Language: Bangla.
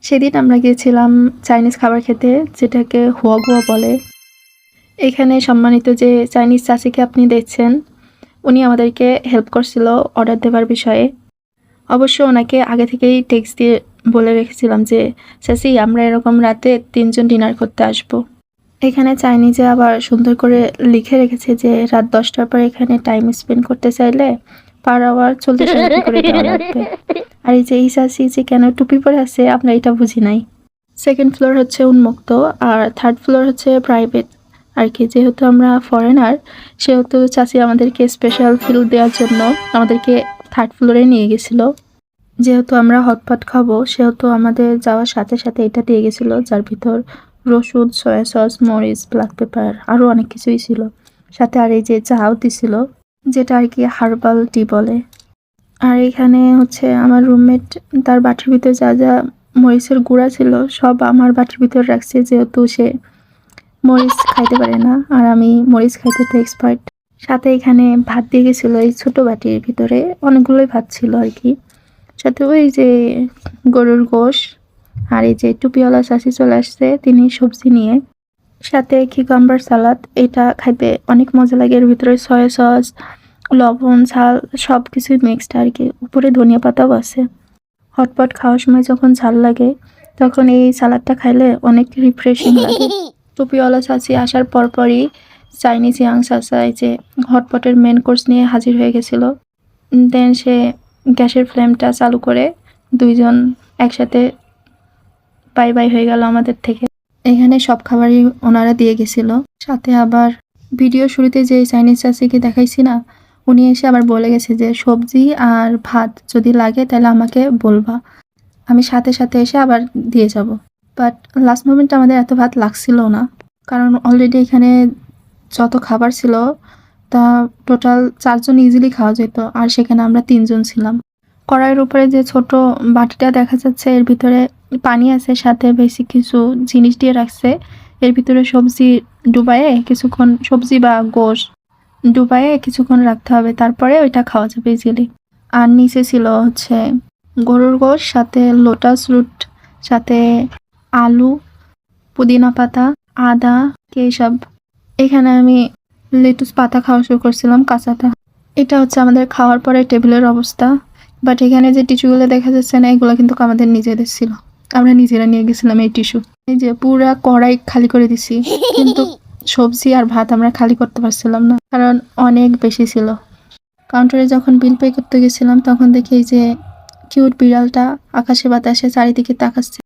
সেদিন আমরা গিয়েছিলাম চাইনিজ খাবার খেতে, যেটাকে হুয়া গুয়া বলে। এখানে সম্মানিত যে চাইনিজ চাচিকে আপনি দেখছেন, উনি আমাদেরকে হেল্প করছিল অর্ডার দেওয়ার বিষয়ে। অবশ্য ওনাকে আগে থেকেই টেক্সট দিয়ে বলে রেখেছিলাম যে চাচি, আমরা এরকম রাতে 3 জন ডিনার করতে আসব। এখানে চাইনিজে আবার সুন্দর করে লিখে রেখেছে যে রাত 10টার পর এখানে টাইম স্পেন্ড করতে চাইলে পার আওয়ার 40 করে দেওয়া লাগবে। আর এই যে এই চাচি যে কেন টুপি পরে আছে, আমরা এটা বুঝি নাই। সেকেন্ড ফ্লোর হচ্ছে উন্মুক্ত, আর থার্ড ফ্লোর হচ্ছে প্রাইভেট আর কি। যেহেতু আমরা ফরেনার, সেহেতু চাচি আমাদেরকে স্পেশাল ফিল দেওয়ার জন্য আমাদেরকে থার্ড ফ্লোরে নিয়ে গেছিলো। যেহেতু আমরা হটপট খাবো, সেহেতু আমাদের যাওয়ার সাথে সাথে এটা দিয়ে গেছিলো, যার ভিতর রসুন, সয়া সস, মরিচ, ব্ল্যাক পেপার আরও অনেক কিছুই ছিল। সাথে আর এই যে চাও দিছিল, যেটা আর কি হার্বাল টি বলে। আর এখানে হচ্ছে আমার রুমমেট তার বাটির ভিতরে যা যা মরিচের গুঁড়া ছিল সব আমার বাটির ভিতর রাখছে, যেহেতু সে মরিচ খাইতে পারে না, আর আমি মরিচ খাইতে তো এক্সপার্ট। সাথে এখানে ভাত দিয়ে গেছিল এই ছোট বাটির ভিতরে, অনেকগুলোই ভাত ছিল আর কি। সাথে ওই যে গরুর গোশ, আর এই যে টুপিওয়ালা চাচি চলে আসছে, তিনি সবজি নিয়ে। সাথে কিউকাম্বার সালাদ, এটা খাইতে অনেক মজা লাগে। এর ভিতরে সয়া সস, লবণ, ঝাল সব কিছুই মিক্সড আর কি। উপরে ধনিয়া পাতাও আছে। হটপট খাওয়ার সময় যখন ঝাল লাগে, তখন এই সালাদটা খাইলে অনেক রিফ্রেশিং লাগে। টুপিওয়ালা চাচি আসার পরপরই চাইনিজ ইয়াং চাচা এই যে হটপটের মেন কোর্স নিয়ে হাজির হয়ে গেছিল। দেন সে গ্যাসের ফ্লেমটা চালু করে দুইজন একসাথে বাই বাই হয়ে গেল আমাদের থেকে। এখানে সব খাবারই ওনারা দিয়ে গেছিল। সাথে আবার ভিডিও শুরুতে যে চাইনিজ চাচিকে দেখাইছি না, উনি এসে আবার বলে গেছে যে সবজি আর ভাত যদি লাগে তাহলে আমাকে বলবা, আমি সাথে সাথে এসে আবার দিয়ে যাব। বাট লাস্ট মোমেন্টে আমাদের এত ভাত লাগছিল না, কারণ অলরেডি এখানে যত খাবার ছিল তা টোটাল 4 জন ইজিলি খাওয়া যেত, আর সেখানে আমরা 3 জন ছিলাম। কড়াইয়ের উপরে যে ছোট বাটিটা দেখা যাচ্ছে, এর ভিতরে পানি আছে, সাথে বেশি কিছু জিনিস দিয়ে রাখছে। এর ভিতরে সবজি ডুবাইয়ে কিছুক্ষণ, সবজি বা গোশ ডুবাইয়ে কিছুক্ষণ রাখতে হবে, তারপরে ওইটা খাওয়া যাবে ইজিলি। আর নিচে ছিল হচ্ছে গরুর গোশ, সাথে লোটাস রুট, সাথে আলু, পুদিনা পাতা, আদা, এইসব। এখানে আমি লেটুস পাতা খাওয়া শুরু করছিলাম, কাঁচাটা। এটা হচ্ছে আমাদের খাওয়ার পরে টেবিলের অবস্থা। বাট এখানে যে টিস্যুগুলো দেখা যাচ্ছে না, এগুলো কিন্তু আমাদের নিজেদের ছিল, আমরা নিজেরা নিয়ে গেছিলাম এই টিস্যু। এই যে পুরা কড়াই খালি করে দিছি, কিন্তু সবজি আর ভাত আমরা খালি করতে পারছিলাম না, কারণ অনেক বেশি ছিল। কাউন্টারে যখন বিল পে করতে গেছিলাম, তখন দেখি এই যে কিউট বিড়ালটা আকাশে বাতাসে চারিদিকে তাকাচ্ছে।